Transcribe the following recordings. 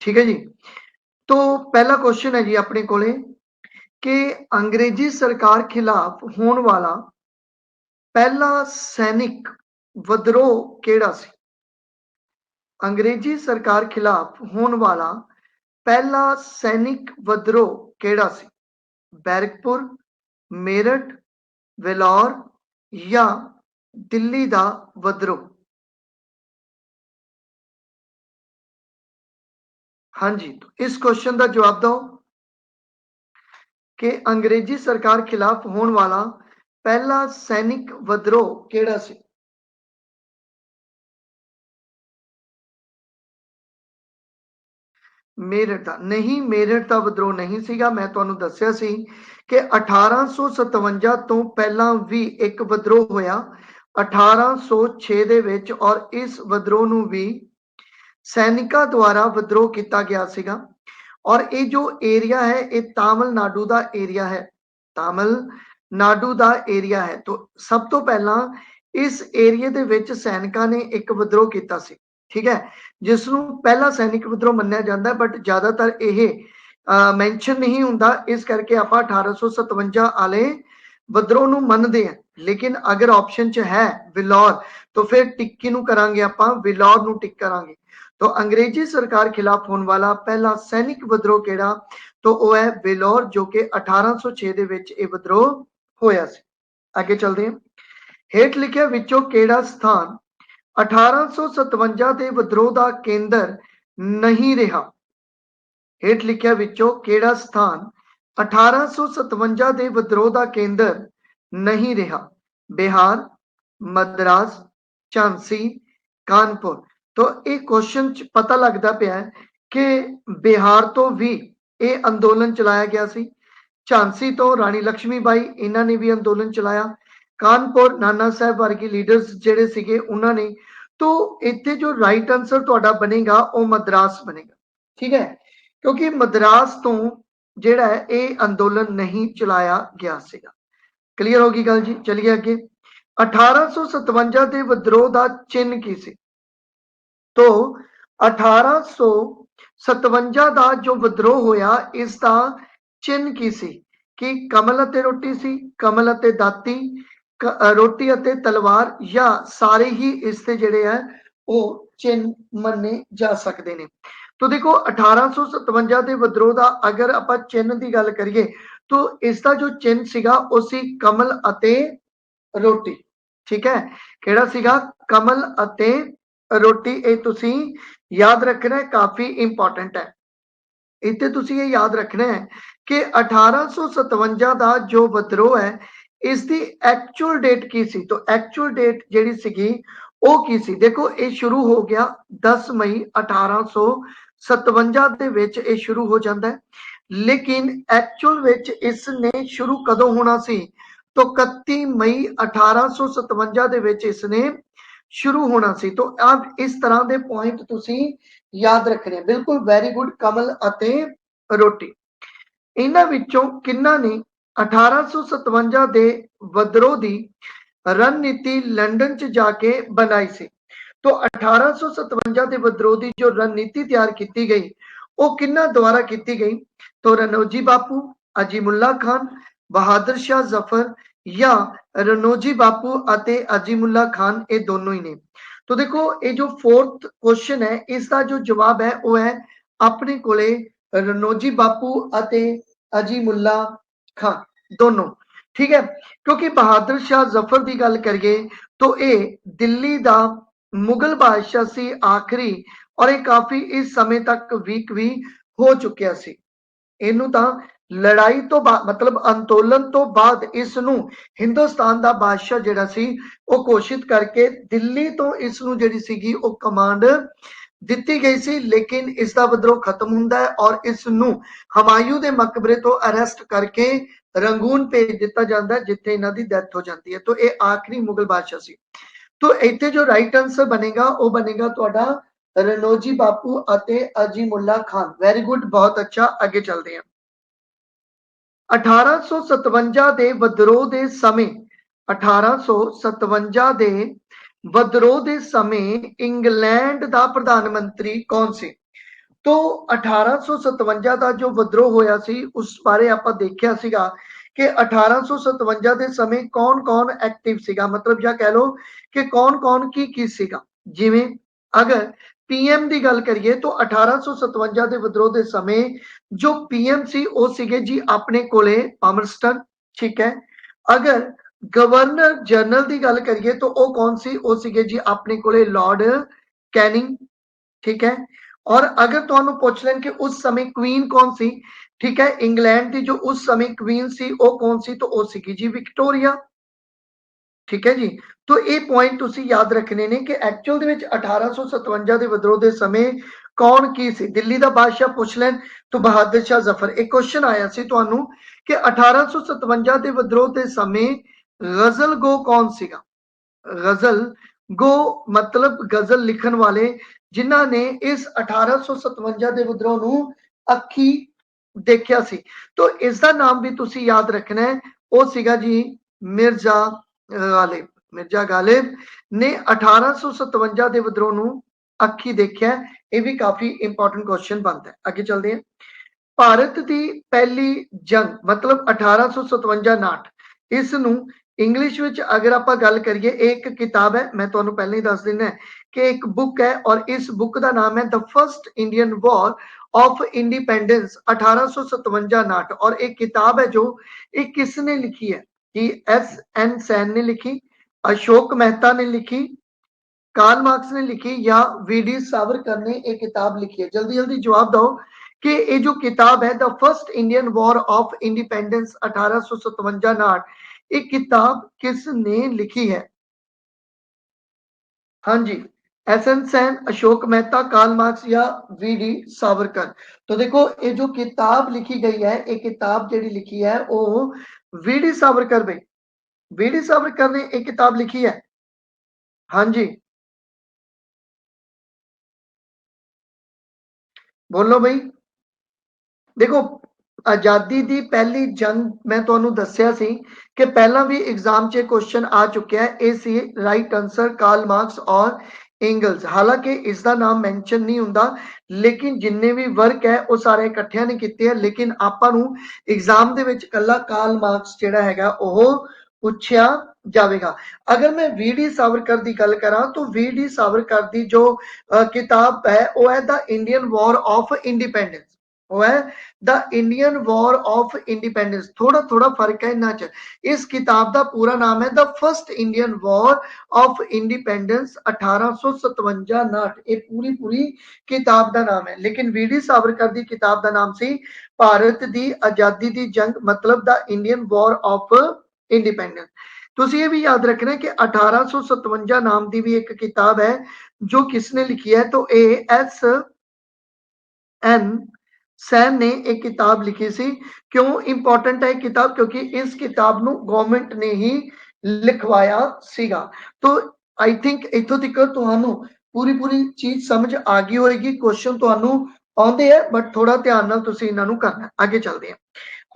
ठीक है जी। तो पहला क्वेश्चन है जी अपने कोले कि अंग्रेजी सरकार खिलाफ होने वाला पहला सैनिक विद्रोह केड़ा सी? अंग्रेजी सरकार खिलाफ होने वाला पहला सैनिक विद्रोह केड़ा सी? बैरकपुर, मेरठ, वेल्लोर या दिल्ली दा विद्रोह? हाँ जी, तो इस क्वेश्चन का जवाब दो कि अंग्रेजी सरकार खिलाफ होने वाला पहला सैनिक विद्रोह केड़ा सी? मेरठ दा नहीं, मेरठ दा विद्रोह नहीं सीगा। मैं तुहानू दस्सिया सी कि 1857 तो पहला भी एक विद्रोह होया 1806 दे विच, और इस विद्रोह नू भी सैनिकां द्वारा विद्रोह किया गया सीगा। और ये जो एरिया है ये तमिलनाडु का एरिया है, तमिलनाडु का एरिया है। तो सब तो पहला इस एरिए दे विच सैनिकां ने एक विद्रोह किया सी, ठीक है, जिसनू पहला सैनिक विद्रोह मन्निया जाता है। बट ज्यादातर यह मैंशन नहीं होंदा, इस करके आप 1857 वाले विद्रोह नू मनदे हैं। लेकिन अगर ऑप्शन च है विलौर तो फिर टिक्की नू करांगे, आपां विलौर नू टिक करांगे। तो अंग्रेजी सरकार खिलाफ होने वाला पहला सैनिक विद्रोह केड़ा? तो वह है विलौर, जो कि 1806 दे विच ये विद्रोह होया सी। आगे चलते हैं। हेठ लिखिया विचों केड़ा स्थान 1857 दे विद्रोह दा केंद्र नहीं रहा? हेठ लिखिया विचों केड़ा स्थान 1857 दे विद्रोह दा केंद्र नहीं रहा? बिहार, मद्रास, झांसी, कानपुर। तो एक क्वेश्चन पता लगता पाया कि बिहार तो भी ये अंदोलन चलाया गया सी, झांसी तो रानी लक्ष्मीबाई इन्हों ने भी अंदोलन चलाया, कानपुर नाना साहब वर्गी लीडर्स जेडे सीगे उन्होंने। तो इत्थे जो राइट आंसर तुहाडा बनेगा वो मद्रास बनेगा, ठीक है, क्योंकि मद्रास तो जेड़ा है ये अंदोलन नहीं चलाया गया सीगा। क्लीयर होगी गल जी। चलिए अगे। 1857 के विद्रोह का चिन्ह की सी? तो 1857 का जो विद्रोह होया इसका चिन्ह की सी? कि कमल अते रोटी सी, कमल अते दाती, रोटी अते तलवार, या सारे ही इसके जेड़े है वो चिन्ह मन्ने जा सकते हैं। तो देखो 1857 के विद्रोह का अगर आप चिन्ह की गल करिए तो इसका जो चिन्ह सीगा वो सी कमल अते रोटी, ठीक है। केड़ा सीगा? कमल अते रोटी। ये तुसी याद रखना है, काफी इंपॉर्टेंट है। इतने तुसी ये याद रखना है कि 1857 का जो विद्रोह है इसकी एक्चुअल डेट की सी? तो एक्चुअल डेट जेड़ी सीगी वो की सी? देखो ये शुरू हो गया 10 मई 1857 दे विच ये शुरू हो जाता है, लेकिन एक्चुअल विच इसने शुरू कदों होना सी? तो 31 मई 1857 दे विच इसने शुरू होना सी। तो अब इस तरह के पॉइंट तुसी याद रखने। बिल्कुल वेरी गुड। कमल अते रोटी। इन्हां विचों किन्ना ने 1857 दे विद्रोह की रणनीति लंदन च जाके बनाई सी? तो 1857 के विद्रोह की जो रणनीति तैयार की गई वो किन्ना द्वारा की गई? तो रनौजी बापू, अजीमुल्ला खान, बहादुर शाह जफर, या रनौजी बापू अते अजीमुल्ला खान, ये दोनों ही ने। तो देखो ये जो फोर्थ क्वेश्चन है इसका जो जवाब है वो है अपने कोले रनौजी बापू अते अजीमुल्ला खान दोनों, ठीक है। क्योंकि बहादुर शाह जफर की गल करिए तो ये दिल्ली का मुगल बादशाह सी आखिरी, और ये काफी इस समय तक वीक भी हो चुकिया सी। इनू तां लड़ाई तो मतलब अंदोलन तो बाद इसनू हिंदुस्तान का बादशाह जिहड़ा सी वो घोषित करके दिल्ली तो इसनू जिहड़ी सीगी वो कमांड दिती गई सी। लेकिन इसका विद्रोह खत्म होंदा है और इसनू हमायूं दे मकबरे तो अरेस्ट करके रंगून भेज दिता जाता है जिथे इन्हां दी डेथ हो जाती है। तो ये आखिरी मुगल बादशाह सी। तो इत्थे जो राइट आंसर बनेगा वो बनेगा तुहाडा रनौजी बापू अते अजीमुल्ला खान। वेरी गुड, बहुत अच्छा। आगे चलते हैं। 1857 ਦੇ ਵਿਦਰੋਹ ਦੇ ਸਮੇਂ 1857 ਦੇ ਵਿਦਰੋਹ ਦੇ ਸਮੇਂ ਇੰਗਲੈਂਡ ਦਾ ਪ੍ਰਧਾਨ ਮੰਤਰੀ ਕੌਣ ਸੀ? तो 1857 ਦਾ ਜੋ ਵਿਦਰੋਹ ਹੋਇਆ ਸੀ ਉਸ ਬਾਰੇ ਆਪਾਂ ਦੇਖਿਆ ਸੀਗਾ ਕਿ 1857 ਦੇ ਸਮੇਂ ਕੌਣ-ਕੌਣ ਐਕਟਿਵ ਸੀਗਾ, ਮਤਲਬ ਜਾਂ ਕਹਿ ਲਓ ਕਿ ਕੌਣ-ਕੌਣ ਕੀ ਸੀਗਾ। ਜਿਵੇਂ ਅਗਰ ਪੀਐਮ ਦੀ ਗੱਲ ਕਰੀਏ ਤਾਂ 1857 ਦੇ ਵਿਦਰੋਹ ਦੇ ਸਮੇਂ ਜੋ ਪੀਐਮ ਸੀ ਉਹ ਸੀਗੇ ਜੀ ਆਪਣੇ ਕੋਲੇ ਪਾਮਰਸਟਨ, ਠੀਕ ਹੈ। ਅਗਰ ਗਵਰਨਰ ਜਨਰਲ ਦੀ ਗੱਲ ਕਰੀਏ ਤਾਂ ਉਹ ਕੌਣ ਸੀ, ਉਹ ਸੀਗੇ ਜੀ ਆਪਣੇ ਕੋਲੇ ਲਾਰਡ ਕੈਨਿੰਗ, ठीक है। और अगर तुहानू पूछ लें कि उस समय क्वीन कौन सी, ठीक है, इंग्लैंड की जो उस समय क्वीन सी वो कौन सी, तो वो सी जी विक्टोरिया, ठीक है जी। तो ये पॉइंट तुसी याद रखने ने कि एक्चुअल दे विच 1857 के विद्रोह के समय कौन की सी। दिल्ली का बादशाह पूछ लें तो बहादुर शाह जफर। एक क्वेश्चन आया सी तुहानू कि 1857 के विद्रोह के समय गजल गो कौन सीगा। गजल गो मतलब गजल लिखण वाले जिन्हां ने इस 1857 ਦੇ ਵਿਦਰੋਹ ਨੂੰ ਅੱਖੀ ਦੇਖਿਆ ਸੀ। तो इसका नाम भी तुसी याद रखना है, वो सीगा जी मिर्जा गालिब। मिर्जा गालिब ने 1857 ਦੇ ਵਿਦਰੋਹ ਨੂੰ ਅੱਖੀ ਦੇਖਿਆ। ਇਹ ਵੀ ਕਾਫੀ इंपॉर्टेंट क्वेश्चन बनता है। आगे चलते हैं। ਭਾਰਤ ਦੀ ਪਹਿਲੀ ਜੰਗ मतलब 1857-59 ਇਸ ਨੂੰ इंग्लिश विच अगर आप गल करिए एक किताब है, मैं तुहानू पहले ही दस देना है कि एक बुक है और इस बुक का नाम है the first Indian war of independence 1857-59। और एक किताब है जो एक किसने लिखी है कि एस एन सैन ने लिखी, अशोक मेहता ने लिखी, कार्ल मार्क्स ने लिखी या वी डी सावरकर ने एक किताब लिखी है। जल्दी जल्दी जवाब दो कि ये जो किताब है the first Indian war of independence 1857-59 ये किताब किसने लिखी है। हाँ जी, S N Sen, Ashok Mehta, Karl Marx या वी डी सावरकर। तो देखो ये जो किताब लिखी गई है, ये किताब जी लिखी है वो वी डी सावरकर भाई, वी डी सावरकर ने एक किताब लिखी है। हाँ जी बोलो भाई। देखो आजादी की पहली जंग मैं तुहानू दस्सिया सी कि पहला भी एग्जाम च क्वेश्चन आ चुका है। ये सी राइट आंसर कार्ल मार्क्स और एंगल्स। हालांकि इसका नाम मैंशन नहीं होंदा, लेकिन जिन्ने भी वर्क है वो सारे इकट्ठिया ने किए हैं। लेकिन आपां नू एग्जाम दे विच कल्ला कार्ल मार्क्स जिहड़ा हैगा ओह पूछया जाएगा। अगर मैं वी डी सावरकर की गल करा तो वी डी सावरकर की जो किताब है वह है the Indian war of independence, वो है the Indian war of independence. थोड़ा थोड़ा फर्क है इन्हां च। इस किताब का पूरा नाम है the first Indian war of independence 1857-59। ये पूरी पूरी किताब का नाम है। लेकिन वी डी सावरकर की किताब का नाम सी भारत की आजादी की जंग मतलब the Indian war of independence. तुसी ये भी याद रखना कि 1857 नाम की भी एक किताब है जो किसने लिखी है, तो ए एस एन सैन ने एक किताब लिखी सी। क्यों इंपॉर्टेंट है किताब, क्योंकि इस किताब ਨੂੰ गवर्नमेंट ने ही लिखवाया सीगा। तो आई थिंक इथों तक ਤੁਹਾਨੂੰ पूरी पूरी चीज समझ आ गई होगी। क्वेश्चन ਤੁਹਾਨੂੰ ਆਉਂਦੇ ਹੈ बट थोड़ा ध्यान नाल ਤੁਸੀਂ ਇਹਨਾਂ ਨੂੰ करना। आगे चलते हैं।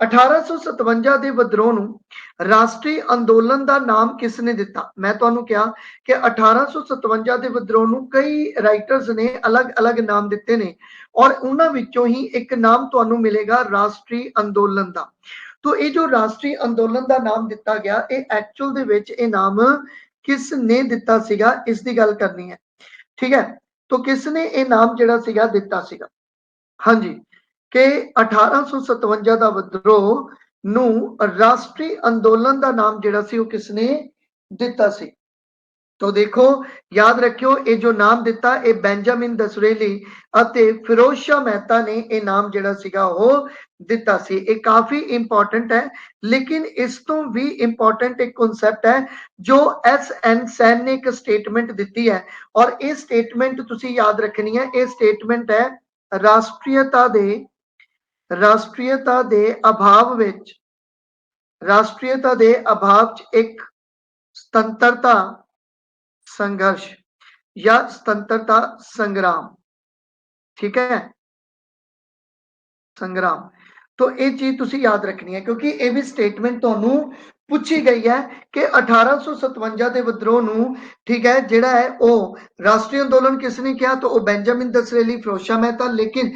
1857 ਦੇ ਵਿਦਰੋਹ ਨੂੰ ਰਾਸ਼ਟਰੀ ਅੰਦੋਲਨ ਦਾ ਨਾਮ ਕਿਸਨੇ ਦਿੱਤਾ। मैं ਤੁਹਾਨੂੰ ਕਿਹਾ कि 1857 ਦੇ ਵਿਦਰੋਹ ਨੂੰ ਕਈ ਰਾਈਟਰਸ ਨੇ ਅਲੱਗ-ਅਲੱਗ ਨਾਮ ਦਿੱਤੇ ਨੇ और उन्हां विचों ही एक नाम तुहानू मिलेगा राष्ट्रीय अंदोलन का। तो ये जो राष्ट्रीय अंदोलन का नाम दिता गया ये एक्चुअल दे विच ये नाम किसने दिता सीगा, इसकी गल करनी है। ठीक है, तो किसने ये नाम जिहड़ा सीगा दिता सीगा। हाँ जी, कि 1857 का विद्रोह नू राष्ट्रीय अंदोलन का नाम जिहड़ा सी वो किसने दिता सी। तो देखो याद रखियो ये जो नाम दिता ये बेंजामिन दसरेली अते फिरोज शाह मेहता ने ये नाम जिहड़ा सीगा वो दिता सी। ये काफी इंपॉर्टेंट है। लेकिन इस तो भी इंपॉर्टेंट एक कॉन्सेप्ट है जो एस एन सैन ने एक स्टेटमेंट दी है और ये स्टेटमेंट तुसी याद रखनी है। ये स्टेटमेंट है राष्ट्रीयता दे अभाव विच राष्ट्रीयता दे अभाव च एक स्वतंत्रता संघर्ष या स्वतंत्रता संग्राम। ठीक है, संग्राम। तो ये चीज तुसी याद रखनी है क्योंकि ये भी स्टेटमेंट तुहानू पूछी गई है कि 1857 के विद्रोह नूं, ठीक है, जिहड़ा है वो राष्ट्रीय अंदोलन किसने किया, तो वो बेंजामिन दसरेली, फिरोज शाह मेहता। लेकिन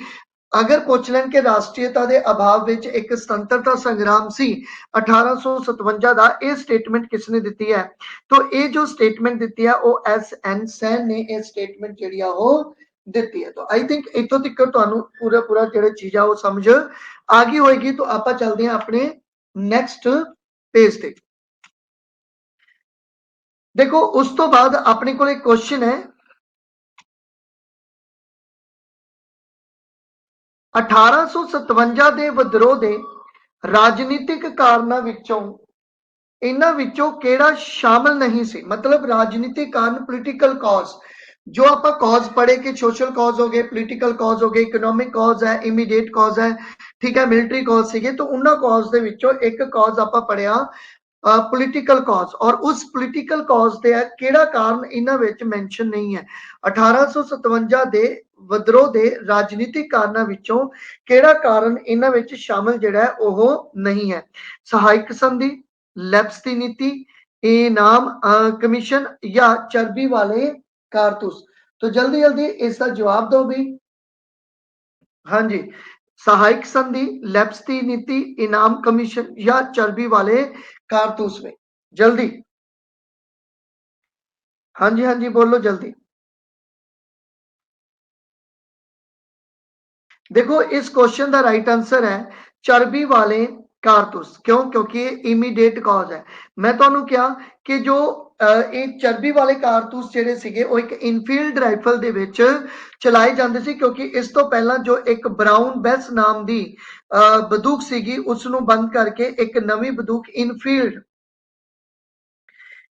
अगर पूछ लैन कि राष्ट्रीयता के अभाव विच एक स्वतंत्रता संग्राम सी 1857 का, यह स्टेटमेंट किसने दी है, तो ये जो स्टेटमेंट दी है वो एस.एन. सैन ने यह स्टेटमेंट जी दी है। तो आई थिंक इतों तक तुहानू पूरा पूरा जो चीज़ है वो समझ आ गई होएगी। तो आप चलते हैं अपने नैक्सट पेज पे। देखो उस तो बाद अपने को एक क्वेश्चन है, 1857 ਦੇ ਵਿਦਰੋਹ ਦੇ ਰਾਜਨੀਤਿਕ ਕਾਰਨਾਂ ਵਿੱਚੋਂ इन्हां विचों केड़ा शामिल नहीं सी, मतलब राजनीतिक कारण, पोलिटिकल कॉज, जो आप कॉज पढ़े कि सोशल कॉज हो गए, पोलिटिकल कॉज हो गए, इकोनॉमिक कॉज है, इमीडिएट कॉज है, ठीक है, मिलिटरी कॉज सीगे। तो उन्हां कॉज दे विचों एक कॉज आप पढ़िया पोलिटिकल कॉज, और उस पोलिटिकल कॉज दे केड़ा कारण इन्हां विच मैंशन नहीं है। 1857 दे विद्रोह दे राजनीतिक कारणों विचों केड़ा कारण इन्हां विच शामिल जिहड़ा है ओह नहीं है। सहायक संधि, लैप्स की नीति, इनाम कमीशन या चर्बी वाले कारतूस। तो जल्दी जल्दी इसका जवाब दो भी। हाँ जी, सहायक संधि, लैप्स की नीति, इनाम कमीशन या चर्बी वाले कारतूस में, जल्दी। हाँ जी, हाँ जी, बोलो जल्दी। देखो इस क्वेश्चन का राइट आंसर है चर्बी वाले कारतूस। क्यों? क्योंकि इमीडिएट कॉज है। मैं तो क्या कि जो एक चर्बी वाले कारतूस जेडे सीगे वो एक इनफील्ड राइफल दे विच चलाए जाते सी, क्योंकि इस तो पहला जो एक ब्राउन बेस नाम की बंदूक सीगी उसनों बंद करके एक नवी बंदूक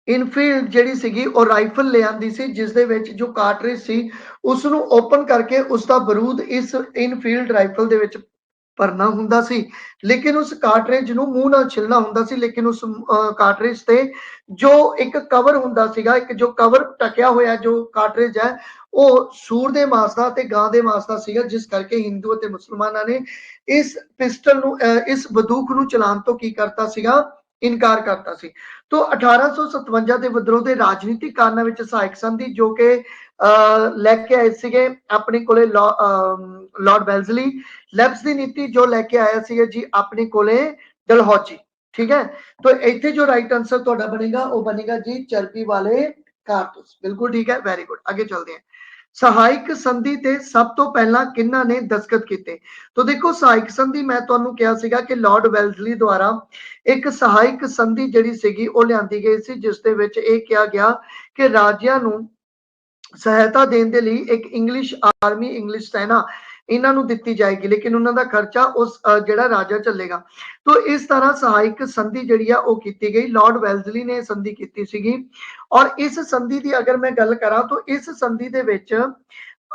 इनफील्ड ਜਿਹੜੀ ਸੀਗੀ ਉਹ ਰਾਈਫਲ ਲੈ ਆਂਦੀ ਸੀ, ਜਿਸ ਦੇ ਵਿੱਚ ਜੋ ਕਾਰਟ੍ਰਿਜ ਸੀ ਉਸ ਨੂੰ ਓਪਨ ਕਰਕੇ ਉਸ ਦਾ ਬਰੂਦ ਇਸ ਇਨਫੀਲਡ ਰਾਈਫਲ ਦੇ ਵਿੱਚ ਭਰਨਾ ਹੁੰਦਾ ਸੀ। ਲੇਕਿਨ ਉਸ ਕਾਰਟ੍ਰਿਜ ਨੂੰ ਮੂੰਹ ਨਾਲ ਛਿਲਣਾ ਹੁੰਦਾ ਸੀ। ਲੇਕਿਨ ਉਸ ਕਾਰਟ੍ਰਿਜ ਤੇ ਜੋ ਇੱਕ ਕਵਰ ਹੁੰਦਾ ਸੀਗਾ, ਇੱਕ ਜੋ ਕਵਰ ਟਕਿਆ ਹੋਇਆ ਜੋ ਕਾਰਟ੍ਰਿਜ ਹੈ ਉਹ ਸੂਰ ਦੇ ਮਾਸ ਦਾ ਤੇ ਗਾਂ ਦੇ ਮਾਸ ਦਾ ਸੀਗਾ, ਜਿਸ ਕਰਕੇ ਹਿੰਦੂ ਅਤੇ ਮੁਸਲਮਾਨਾਂ ਨੇ ਇਸ ਪਿਸਟਲ ਨੂੰ ਇਸ ਬੰਦੂਕ ਨੂੰ ਚਲਾਉਣ ਤੋਂ ਕੀ ਕਰਤਾ ਸੀਗਾ, इनकार करता सी। तो 1857 के विद्रोह के राजनीतिक कारणों में सहायक संधि जो कि लैके आए थे अपने को लॉर्ड वेल्जली, लैब्स की नीति जो लैके आया जी अपने को डलहौजी, ठीक है। तो इतने जो राइट आंसर थोड़ा बनेगा वो बनेगा जी चर्बी वाले कारतूस, बिल्कुल ठीक है, वेरी गुड। आगे चलते हैं। सहायक संधि ते सब तो पहला किन्ना ने दस्तखत किए। तो देखो सहायक संधि मैं तुहानू कहा सीगा कि लॉर्ड वेल्जली द्वारा एक सहायक संधि जिहड़ी सीगी वो लियांदी गई सी, जिस दे विच इह कहा गया कि राज्यां नू सहायता देने के लिए एक इंग्लिश आर्मी, इंग्लिश सेना इन्हां नू दित्ती जाएगी, लेकिन उन्हां दा खर्चा उस जिहड़ा राजा झल्लेगा। तो इस तरह सहायक संधि जिहड़ी आ ओह कीती गई, लॉर्ड वेल्जली ने संधि कीती सीगी। और इस संधि की अगर मैं गल करा तो इस संधि दे विच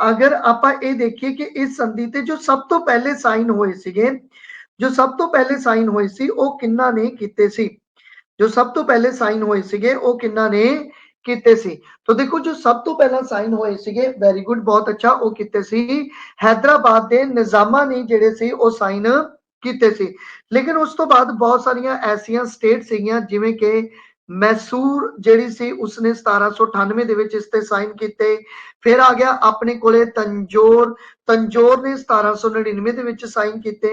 अगर आप ये देखिए कि इस संधि ते जो सब तो पहले साइन होए सीगे, जो सब तो पहले साइन होए सी वो किन्ना ने कीते सी, जो सब तो पहले साइन होए सीगे वो किन्ना ने कीते सी। तो देखो जो सब तो पहला साइन होए सीगे, वेरी गुड, बहुत अच्छा, वो कीते सी हैदराबाद के निजामा ने जिहड़े सी वो साइन कीते सी। लेकिन उस तो बाद बहुत सारिया ऐसिया स्टेट सीगियां जिवें कि मैसूर जिहड़ी सी उसने 1798 दे विच इस ते साइन कीते। फिर आ गया अपने कोले तंजोर, तंजोर ने 1799 दे विच साइन कीते।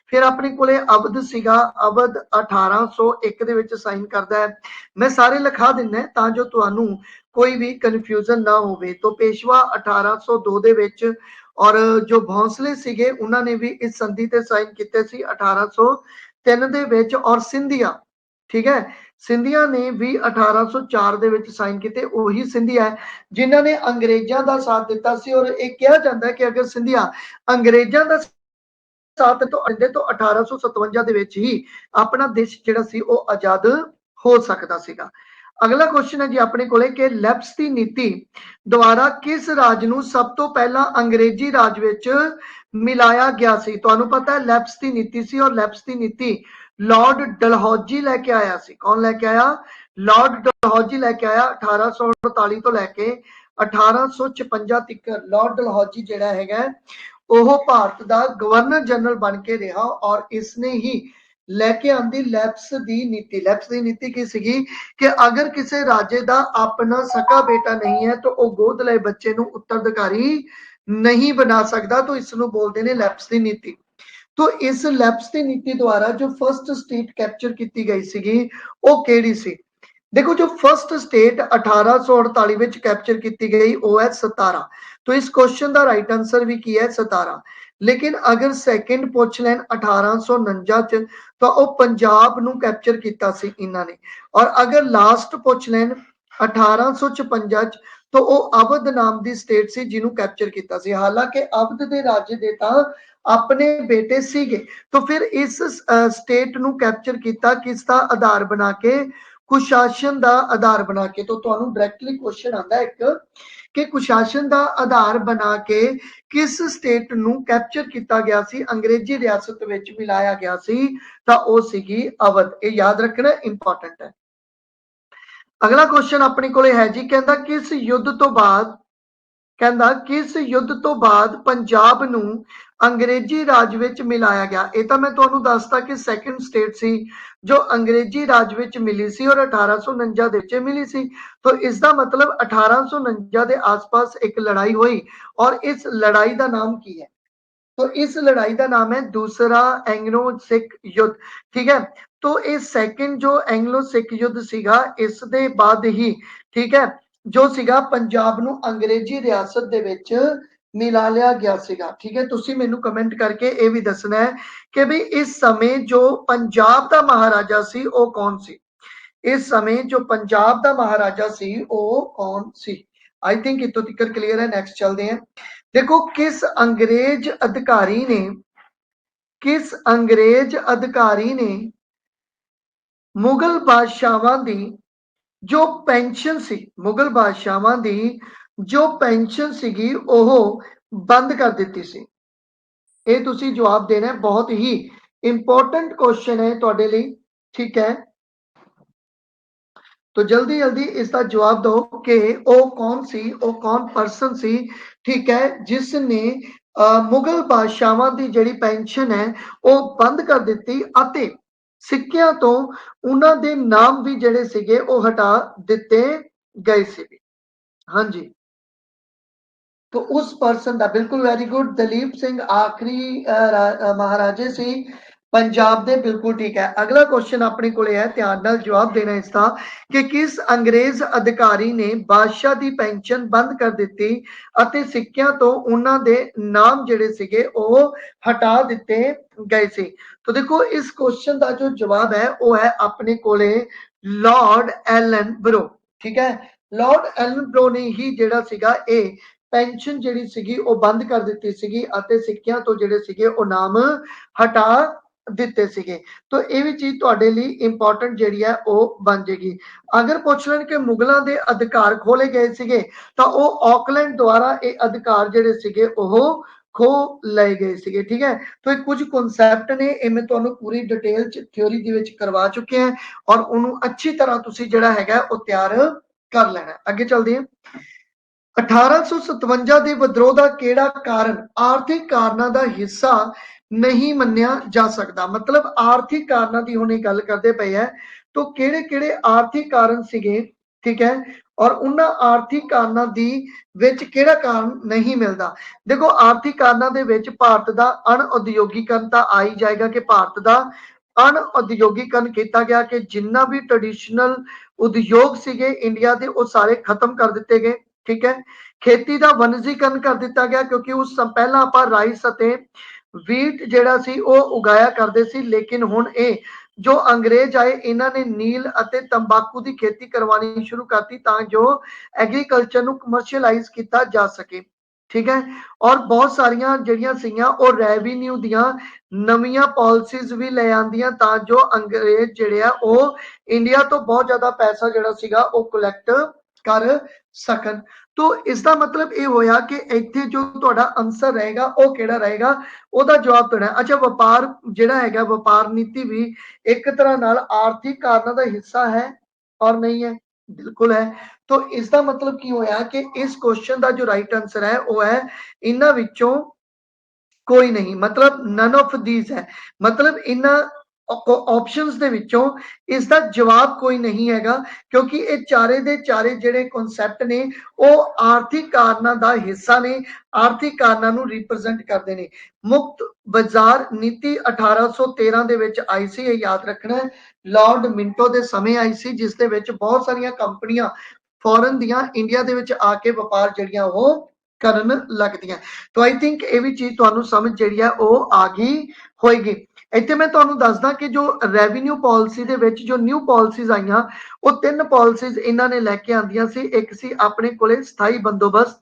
फिर अपने कोले अवध सीगा, अवध 1801 दे विच साइन करदा है। मैं सारे लिखा दिना तां जो तुहानू कोई भी कन्फ्यूजन ना होवे। तो पेशवा 1802 दे विच, और जो भौंसले सीगे उन्होंने भी इस संधि ते साइन कीते सी 1803 दे विच। और सिंधिया, ठीक है, सिंधिया ने भी 1804 दे विच साइन किए। वही सिंधिया है जिन्हों ने अंग्रेजों का साथ दिता सी। और एक कहा जाता है कि अगर सिंधिया अंग्रेजों का साथ तो 1857 दे विच ही अपना देश जिहड़ा सी वो आजाद हो सकता सीगा। अगला क्वेश्चन है जी अपने को कि लैप्स की नीति द्वारा किस राज नूं सब तो पहला अंग्रेजी राज विच मिलाया गया सी। तुहानू पता है लैप्स की नीति सी, और लैप्स की नीति लॉर्ड डलहौजी लैके आया सी। कौन लैके आया? लॉर्ड डलहौजी लैके आया 1848 तो लैके 1856 तक। लॉर्ड डलहौजी जिहड़ा हैगा ओह भारत का गवर्नर जनरल बन के रहा, और इसने ही लेके आंदी लैप्स दी नीति। लैप्स दी नीति की सीगी कि अगर किसी राजे का अपना सका बेटा नहीं है तो वह गोद लए बच्चे नूं उत्तराधिकारी नहीं बना सकता, तो इसनूं बोलते हैं लैप्स दी नीति। तो इस लैप्स दी नीति द्वारा जो फर्स्ट स्टेट कैप्चर की गई सीगी वो केड़ी सी? देखो जो फर्स्ट स्टेट 1848 विच कैप्चर की गई वो है सतारा। तो इस क्वेश्चन का राइट आंसर भी की है सतारा। लेकिन अगर सैकेंड पूछ लैन 1849 च तो वो पंजाब नूं कैप्चर किया सी इन्हां ने। और अगर लास्ट पूछ लैन 1856 च तो वो अवध नाम की स्टेट सी जिन्हों कैप्चर किया सी। हालांकि अवध के राजे दे तां अपने बेटे सीगे। तो फिर इस स्टेट नूं कैप्चर किया किसका आधार बना के? कुशासन का आधार बना के। तो तुहानू डायरेक्टली क्वेश्चन आता है एक कि कुशासन का आधार बना के किस स्टेट नूं कैप्चर किया गया सी, अंग्रेजी रियासत विच मिलाया गया सी, तां ओ सीगी अवध। ये याद रखना इंपॉर्टेंट है। अगला क्वेश्चन अपने कोले है जी, कहंदा किस युद्ध तो बाद कहंदा किस युद्ध तो बाद पंजाब नूं अंग्रेजी राज विच मिलाया गया? ये तो मैं तुहानू दसता कि सैकेंड स्टेट सी जो अंग्रेजी राज विच मिली सी और 1849 दे विच मिली सी। तो इसका मतलब 1849 के आसपास एक लड़ाई हुई और इस लड़ाई का नाम की है? तो इस लड़ाई का नाम है दूसरा एंग्लो सिख युद्ध। ठीक है, तो ये सैकेंड जो एंग्लो सिख युद्ध सीगा इस दे बाद ही, ठीक है, जो सीगा पंजाब नूं अंग्रेजी रियासत दे विच मिला लिया गया सीगा। ठीक है, तुसी मैनू कमेंट करके ये भी दसना है कि भी इस समय जो पंजाब का महाराजा सी वो कौन सी? इस समय जो पंजाब का महाराजा सी वो कौन सी? आई थिंक इतों तक क्लियर है। नेक्स्ट चलते हैं। देखो किस अंग्रेज अधिकारी ने मुगल बादशाहां दी जो पेंशन सी, मुगल बादशाहां दी जो पेंशन सीगी ओह बंद कर दी सी? ये तुसी जवाब देना है, बहुत ही इंपॉर्टेंट क्वेश्चन है तुहाडे लई। ठीक है, तो जल्दी जल्दी इसका जवाब दो कि वो कौन सी, वो कौन पर्सन सी, ठीक है, जिसने मुगल बादशाहां की जिहड़ी पेंशन है वो बंद कर दी अते सिक्कियां तो उन्हां दे नाम भी जिहड़े सीगे वो हटा दिते गए सी। हाँ जी, तो उस पर्सन का बिल्कुल वेरी गुड दलीप सिंह आखिरी महाराजे सी पंजाब दे, बिल्कुल ठीक है। अगला क्वेश्चन अपने को है, ध्यान नाल जवाब देना इसका कि किस अंग्रेज अधिकारी ने बादशाह की पेंशन बंद कर दी अते सिक्कियां तो उन्हां दे नाम जिहड़े सीगे वो हटा दिते गए सी? तो देखो इस क्वेश्चन का जो जवाब है वो है अपने कोले लॉर्ड एलन ब्रो। ठीक है, लॉर्ड एलन ब्रो ने ही जिहड़ा सीगा ए पेंशन जिहड़ी सीगी वो बंद कर दी सीगी अते सिक्कियां तो जिहड़े सीगे वो नाम हटा दिते सीगे। तो ये भी चीज तुहाडे लई इंपॉर्टेंट जिहड़ी है वो बन जाएगी। अगर पूछ लैन कि मुगलों के अधिकार खोले गए सीगे तो वो ऑकलैंड द्वारा ये अधिकार जिहड़े सीगे वो खो लए गए सीगे। ठीक है, तो कुछ कॉन्सैप्ट ने ये मैं तुहानू पूरी डिटेल च थ्योरी दे विच करवा चुके हैं और उन्होंने अच्छी तरह तुसी जिहड़ा हैगा वो तैयार कर लेना है। अगे चलते हैं। 1857 ਦੇ ਵਿਦਰੋਹ ਦਾ ਕਿਹੜਾ ਕਾਰਨ ਆਰਥਿਕ ਕਾਰਨਾਂ ਦਾ ਹਿੱਸਾ ਨਹੀਂ ਮੰਨਿਆ ਜਾ ਸਕਦਾ? मतलब आर्थिक कारणों की हुणे गल करते पे है, तो किहड़े किहड़े आर्थिक कारण सीगे? ठीक है, और उन्हां आर्थिक कारणों दी विच किहड़ा कारण नहीं मिलता? देखो आर्थिक कारणों दे विच भारत दा अणउद्योगीकरण तां आ ही जाएगा कि भारत दा अणउद्योगीकरण किया गया कि जिन्ना भी ट्रेडिशनल उद्योग सीगे इंडिया दे वो सारे खत्म कर दिते गए। ठीक है, खेती का वनजीकरण कर दिता गया क्योंकि उस पहला आप राइस अते वीट जिहड़ा सी वो उगाया करते सी, लेकिन हुण ये जो अंग्रेज आए इन्हां ने नील अते तंबाकू की खेती करवानी शुरू करती तां जो एग्रीकल्चर नूं कमर्शियलाइज किया जा सके। ठीक है, और बहुत सारिया जिहड़ियां सीगियां वो रेवेन्यू दियां नवीं पॉलिसीज भी ले आंदियां तां जो अंग्रेज जिहड़े आ वो इंडिया तो बहुत ज्यादा पैसा जिहड़ा सीगा वो कलैक्ट कर सकन। तो इसका मतलब ये होया कि इत्थे जो तुहाडा आंसर रहेगा वो किहड़ा रहेगा, ओदा जवाब देना। अच्छा, व्यापार जिहड़ा हैगा व्यापार नीति भी एक तरह नाल आर्थिक कारणों का हिस्सा है और नहीं है? बिल्कुल है। तो इसका मतलब की होया कि इस क्वेश्चन का जो राइट आंसर है वो है इन्हां विचों कोई नहीं, मतलब नन ऑफ दीज है। मतलब इन्हां ਆਪਸ਼ਨਸ ਦੇ ਵਿੱਚੋਂ ਇਸ ਦਾ ਜਵਾਬ ਕੋਈ ਨਹੀਂ ਹੈਗਾ, ਕਿਉਂਕਿ ਇਹ ਚਾਰੇ ਦੇ ਚਾਰੇ ਜਿਹੜੇ ਕਨਸੈਪਟ ਨੇ ਉਹ ਆਰਥਿਕ ਕਾਰਨਾਂ ਦਾ ਹਿੱਸਾ ਨੇ, ਆਰਥਿਕ ਕਾਰਨਾਂ ਨੂੰ ਰਿਪਰੈਜ਼ੈਂਟ ਕਰਦੇ ਨੇ। ਮੁਕਤ ਬਾਜ਼ਾਰ ਨੀਤੀ 1813 ਦੇ ਵਿੱਚ ਆਈ ਸੀ, ਇਹ ਯਾਦ ਰੱਖਣਾ, ਲਾਰਡ ਮਿੰਟੋ ਦੇ ਸਮੇਂ ਆਈ ਸੀ, ਜਿਸ ਦੇ ਵਿੱਚ ਬਹੁਤ ਸਾਰੀਆਂ ਕੰਪਨੀਆਂ ਫੋਰਨ ਦੀਆਂ ਇੰਡੀਆ ਦੇ ਵਿੱਚ ਆ ਕੇ ਵਪਾਰ ਜਿਹੜੀਆਂ ਉਹ ਕਰਨ ਲੱਗਦੀਆਂ। तो आई थिंक ਇਹ ਵੀ ਚੀਜ਼ ਤੁਹਾਨੂੰ ਸਮਝ ਜਿਹੜੀ ਹੈ ਉਹ ਆ ਗਈ ਹੋਏਗੀ। ਇੱਥੇ ਮੈਂ ਤੁਹਾਨੂੰ ਦੱਸਦਾ ਕਿ ਜੋ ਰੈਵਨਿਊ ਪਾਲਿਸੀ ਦੇ ਵਿੱਚ ਜੋ ਨਿਊ ਪਾਲਿਸੀਜ਼ ਆਈਆਂ, ਉਹ ਤਿੰਨ ਪਾਲਿਸੀਜ਼ ਇਹਨਾਂ ਨੇ ਲੈ ਕੇ ਆਂਦੀਆਂ ਸੀ। ਇੱਕ ਸੀ ਆਪਣੇ ਕੋਲੇ ਸਥਾਈ ਬੰਦੋਬਸਤ।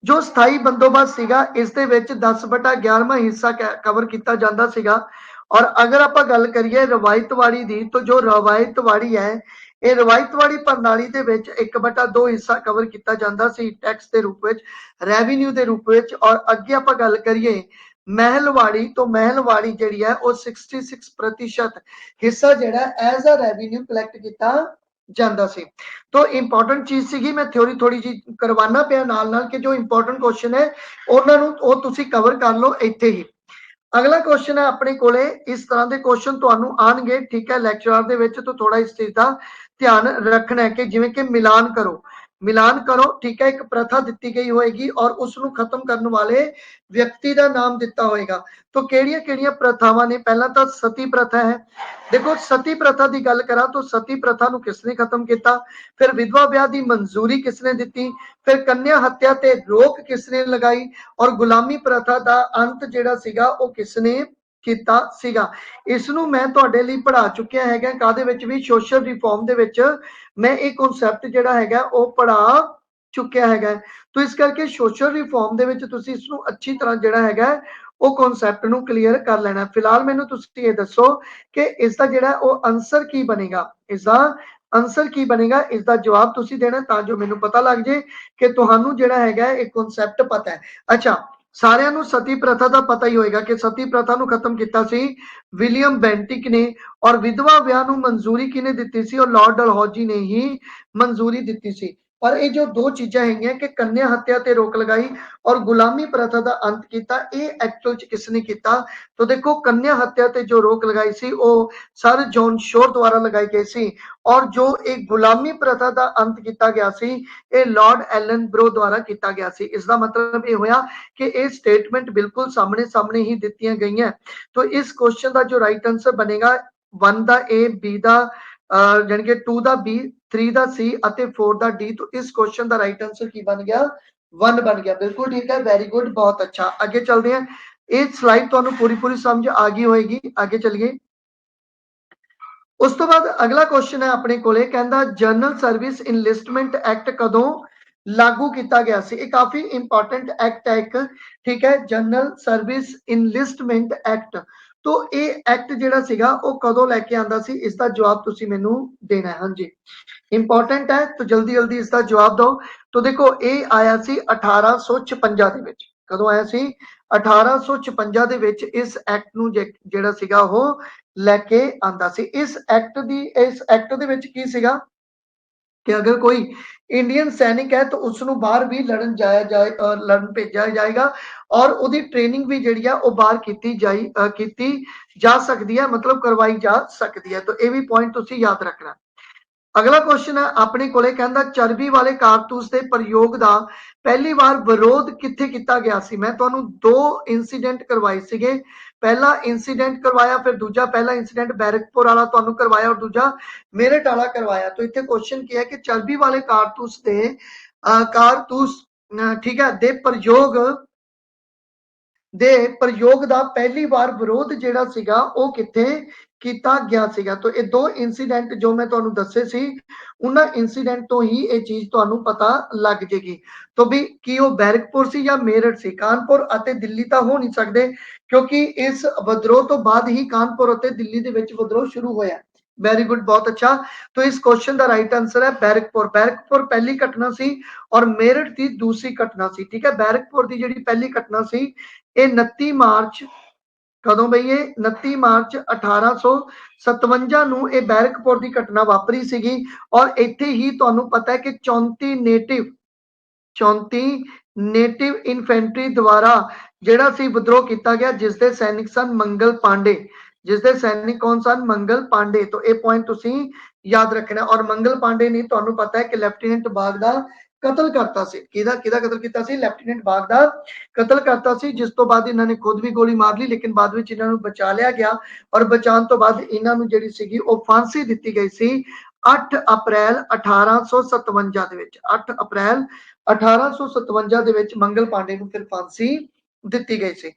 ਜੋ ਸਥਾਈ ਬੰਦੋਬਸਤ ਸੀਗਾ, ਇਸ ਦੇ ਵਿੱਚ 10/11ਵਾਂ ਹਿੱਸਾ ਕਵਰ ਕੀਤਾ ਜਾਂਦਾ ਸੀਗਾ। ਔਰ ਅਗਰ ਆਪਾਂ ਗੱਲ ਕਰੀਏ ਰਵਾਇਤਵਾੜੀ ਦੀ, ਤਾਂ ਜੋ ਰਵਾਇਤਵਾੜੀ ਹੈ, ਇਹ ਰਵਾਇਤਵਾੜੀ ਪ੍ਰਣਾਲੀ ਦੇ ਵਿੱਚ 1/2 ਹਿੱਸਾ ਕਵਰ ਕੀਤਾ ਜਾਂਦਾ ਸੀ ਟੈਕਸ ਦੇ ਰੂਪ ਵਿੱਚ, ਰੈਵਨਿਊ ਦੇ ਰੂਪ ਵਿੱਚ। ਔਰ ਅੱਗੇ ਆਪਾਂ ਗੱਲ ਕਰੀਏ ਮਹਿਲਵਾੜੀ, ਤੋਂ ਮਹਿਲਵਾੜੀ ਜਿਹੜੀ ਹੈ ਉਹ 66% ਹਿੱਸਾ ਜਿਹੜਾ ਐਜ਼ ਅ ਰੈਵਨਿਊ ਕਲੈਕਟ ਕੀਤਾ ਜਾਂਦਾ ਸੀ। तो इंपॉर्टेंट चीज ਸੀਗੀ, मैं थ्योरी थोड़ी जी करवाना ਪਿਆ ਨਾਲ ਨਾਲ ਕਿ ਜੋ इंपॉर्टेंट क्वेश्चन है ਉਹਨਾਂ ਨੂੰ ਉਹ ਤੁਸੀਂ ਕਵਰ ਕਰ ਲਓ ਇੱਥੇ ਹੀ। ਅਗਲਾ क्वेश्चन है ਆਪਣੇ ਕੋਲੇ, ਇਸ ਤਰ੍ਹਾਂ ਦੇ क्वेश्चन ਤੁਹਾਨੂੰ ਆਣਗੇ, ਠੀਕ ਹੈ, ਲੈਕਚਰ ਦੇ ਵਿੱਚ। तो थोड़ा इस चीज ਦਾ ਧਿਆਨ ਰੱਖਣਾ ਹੈ ਕਿ ਜਿਵੇਂ ਕਿ ਮਿਲਾਨ ਕਰੋ, ठीक है, एक प्रथा ਦਿੱਤੀ ਗਈ ਹੋਏਗੀ और ਉਸ ਨੂੰ ਖਤਮ ਕਰਨ ਵਾਲੇ ਵਿਅਕਤੀ ਦਾ ਨਾਮ ਦਿੱਤਾ ਹੋਏਗਾ। तो ਕਿਹੜੀਆਂ ਕਿਹੜੀਆਂ ਪ੍ਰਥਾਵਾਂ ਨੇ? ਪਹਿਲਾਂ ਤਾਂ ਸਤੀ ਪ੍ਰਥਾ ਹੈ। देखो सती प्रथा की गल करा तो सती प्रथा ਨੂੰ किसने खत्म किया, फिर विधवा ब्याह की मंजूरी किसने दी, फिर कन्या हत्या ते रोक किसने लगाई, और गुलामी प्रथा का अंत जिहड़ा सीगा वो किसने ਕੀਤਾ ਸੀਗਾ। ਇਸ ਨੂੰ ਮੈਂ ਤੁਹਾਡੇ ਲਈ ਪੜ੍ਹਾ ਚੁੱਕਿਆ ਹੈਗਾ, ਕਾਦੇ ਵਿੱਚ ਵੀ, ਸੋਸ਼ਲ ਰਿਫਾਰਮ ਦੇ ਵਿੱਚ ਮੈਂ ਇਹ ਕਨਸੈਪਟ ਜਿਹੜਾ ਹੈਗਾ ਉਹ ਪੜ੍ਹਾ ਚੁੱਕਿਆ ਹੈਗਾ। तो इस करके सोशल रिफॉर्म ਦੇ ਵਿੱਚ ਤੁਸੀਂ ਇਸ ਨੂੰ ਅੱਛੀ ਤਰ੍ਹਾਂ ਜਿਹੜਾ ਹੈਗਾ ਉਹ ਕਨਸੈਪਟ ਨੂੰ ਕਲੀਅਰ ਕਰ ਲੈਣਾ। ਫਿਲਹਾਲ ਮੈਨੂੰ ਤੁਸੀਂ ਇਹ ਦੱਸੋ ਕਿ ਇਸ ਦਾ ਜਿਹੜਾ ਉਹ ਆਨਸਰ ਕੀ ਬਣੇਗਾ, ਇਸ ਦਾ ਆਨਸਰ ਕੀ ਬਣੇਗਾ, ਇਸ ਦਾ ਜਵਾਬ ਤੁਸੀਂ ਦੇਣਾ ਤਾਂ ਜੋ ਮੈਨੂੰ ਪਤਾ ਲੱਗ ਜੇ ਕਿ ਤੁਹਾਨੂੰ ਜਿਹੜਾ ਹੈਗਾ ਇਹ ਕਨਸੈਪਟ ਪਤਾ ਹੈ। ਅੱਛਾ, ਸਾਰਿਆਂ ਨੂੰ ਸਤੀ ਪ੍ਰਥਾ ਦਾ ਪਤਾ ਹੀ ਹੋਏਗਾ ਕਿ ਸਤੀ ਪ੍ਰਥਾ ਨੂੰ ਖਤਮ ਕੀਤਾ ਸੀ ਵਿਲੀਅਮ ਬੈਂਟਿਕ ਨੇ, ਔਰ ਵਿਧਵਾ ਵਿਆਹ ਨੂੰ ਮਨਜ਼ੂਰੀ ਕਿਹਨੇ ਦਿੱਤੀ ਸੀ, ਉਹ ਲਾਰਡ ਡਲਹੌਜੀ ਨੇ ਹੀ ਮਨਜ਼ੂਰੀ ਦਿੱਤੀ ਸੀ। पर ये जो दो चीज़ें हैं कि कन्या हत्या ते रोक लगाई और गुलामी प्रथा का अंत किया, ये एक्चुअल च किसने किया? तो देखो कन्या हत्या ते जो रोक लगाई सी वो सर जॉन शोर द्वारा लगाई गई सी, और जो एक गुलामी प्रथा का अंत किया गया सी ये लॉर्ड एलन ब्रो द्वारा किया गया सी। इसका मतलब ये होया कि ये स्टेटमेंट बिल्कुल सामने सामने ही दित्तियां गई हैं। तो इस क्वेश्चन का जो राइट आंसर बनेगा 1 का ए, बी का यानी कि 2 ਦਾ B, 3 ਦਾ C ਅਤੇ 4 ਦਾ D। तो इस क्वेश्चन ਦਾ राइट आंसर ਕੀ ਬਣ ਗਿਆ? 1 ਬਣ ਗਿਆ। ਬਿਲਕੁਲ ਠੀਕ ਹੈ, ਵੈਰੀ ਗੁੱਡ, ਬਹੁਤ ਅੱਛਾ। ਅੱਗੇ ਚੱਲਦੇ ਹਾਂ, ਇਹ ਸਲਾਈਡ ਤੁਹਾਨੂੰ ਪੂਰੀ ਸਮਝ ਆ ਗਈ ਹੋਏਗੀ। ਅੱਗੇ ਚੱਲੀਏ। ਉਸ ਤੋਂ ਬਾਅਦ ਅਗਲਾ क्वेश्चन ਹੈ ਆਪਣੇ ਕੋਲੇ, ਕਹਿੰਦਾ ਜਨਰਲ ਸਰਵਿਸ ਇਨਲਿਸਟਮੈਂਟ ਐਕਟ ਕਦੋਂ लागू किया गया ਸੀ? ਇਹ ਕਾਫੀ ਇੰਪੋਰਟੈਂਟ ਐਕਟ ਹੈ ਇੱਕ, ਠੀਕ ਹੈ, ਜਨਰਲ ਸਰਵਿਸ ਇਨਲਿਸਟਮੈਂਟ ਐਕਟ। तो ये एक्ट ਜਿਹੜਾ ਸੀਗਾ ਉਹ ਕਦੋਂ ਲੈ ਕੇ ਆਂਦਾ ਸੀ? ਇਸ ਦਾ ਜਵਾਬ ਤੁਸੀਂ ਮੈਨੂੰ ਦੇਣਾ ਹੈ। ਹਾਂਜੀ, इंपॉर्टेंट है, तो जल्दी जल्दी इसका जवाब दो। तो देखो ये आया सी 1856 ਦੇ ਵਿੱਚ। ਕਦੋਂ ਆਇਆ ਸੀ? 1856 ਦੇ ਵਿੱਚ ਇਸ ਐਕਟ ਨੂੰ ਜਿਹੜਾ ਸੀਗਾ ਉਹ ਲੈ ਕੇ ਆਂਦਾ ਸੀ। ਇਸ ਐਕਟ ਦੇ ਵਿੱਚ ਕੀ ਸੀਗਾ कि अगर कोई इंडियन सैनिक है तो उसनू बाहर भी लड़न भेजा जाएगा, और उहदी ट्रेनिंग भी जिहड़ी है वो बाहर की जा सकती है, मतलब करवाई जा सकती है। तो ये भी पॉइंट तुसी याद रखना। अगला क्वेश्चन है अपने कोले, कहंदा चर्बी वाले कारतूस के प्रयोग का पहली बार विरोध कित्थे किया गया सी? मैं तुहानू 2 इंसीडेंट करवाए सीगे। पहला इंसीडेंट करवाया, फिर दूजा, पहला इंसीडेंट बैरकपुर वाला तुहानू करवाया और दूजा मेरठ वाला करवाया। तो इत्थे क्वेश्चन की है कि चर्बी वाले कारतूस के ठीक है दे प्रयोग ਦਾ ਪਹਿਲੀ ਵਾਰ ਵਿਰੋਧ ਜਿਹੜਾ ਸੀਗਾ ਉਹ ਕਿੱਥੇ ਕੀਤਾ ਗਿਆ ਸੀਗਾ? तो ये 2 इंसीडेंट जो मैं ਤੁਹਾਨੂੰ ਦੱਸੇ ਸੀ, ਉਹਨਾਂ इंसीडेंट ਤੋਂ ਹੀ ਇਹ ਚੀਜ਼ ਤੁਹਾਨੂੰ ਪਤਾ ਲੱਗ ਜੇਗੀ। तो भी ਕੀ ਉਹ ਬੈਰਕਪੁਰ ਸੀ ਜਾਂ ਮੇਰਠ ਸੀ? ਕਾਨਪੁਰ ਅਤੇ ਦਿੱਲੀ ਤਾਂ ਹੋ ਨਹੀਂ ਸਕਦੇ, ਕਿਉਂਕਿ ਇਸ ਵਿਦਰੋਹ ਤੋਂ ਬਾਅਦ ਹੀ ਕਾਨਪੁਰ ਅਤੇ ਦਿੱਲੀ ਦੇ ਵਿੱਚ ਵਿਦਰੋਹ ਸ਼ੁਰੂ ਹੋਇਆ। वेरी गुड, बहुत अच्छा। तो इस क्वेश्चन का राइट आंसर है बैरकपुर। बैरकपुर पहली घटना सी और मेरठ की दूसरी घटना सी, ठीक है। बैरकपुर की जिहड़ी पहली घटना सी ये 29 मार्च, कदों बई ये 29 मार्च 1857 ਨੂੰ ਇਹ बैरकपुर की घटना वापरी सीगी। और इत्थे ही तुहानू पता है कि 34 नेटिव इन्फेंट्री द्वारा ਜਿਹੜਾ ਸੀ ਵਿਦਰੋਹ ਕੀਤਾ ਗਿਆ, ਜਿਸ ਦੇ ਸੈਨਿਕ ਸਨ ਮੰਗਲ ਪਾਂਡੇ। जिसके सैनिक कौन सन? मंगल पांडे। तो ये पॉइंट तुसी याद रखना। और मंगल पांडे ने तुहानू पता है कि लेफ्टिनेंट बाग दा कतल करता सी। किहदा कतल कीता सी? लेफ्टिनेंट बाग दा कतल करता सी, जिस तो बाद इन्होंने खुद भी गोली मार ली, लेकिन बाद विच इन्हां नू बचा लिया गया। और बचाने तो बाद इन्हां नू जिहड़ी सीगी ओह फांसी दित्ती गई सी 8 अप्रैल 1857 ਦੇ ਵਿੱਚ। 8 अप्रैल 1857 ਦੇ ਵਿੱਚ मंगल पांडे ਨੂੰ ਫਿਰ फांसी ਦਿੱਤੀ ਗਈ ਸੀ।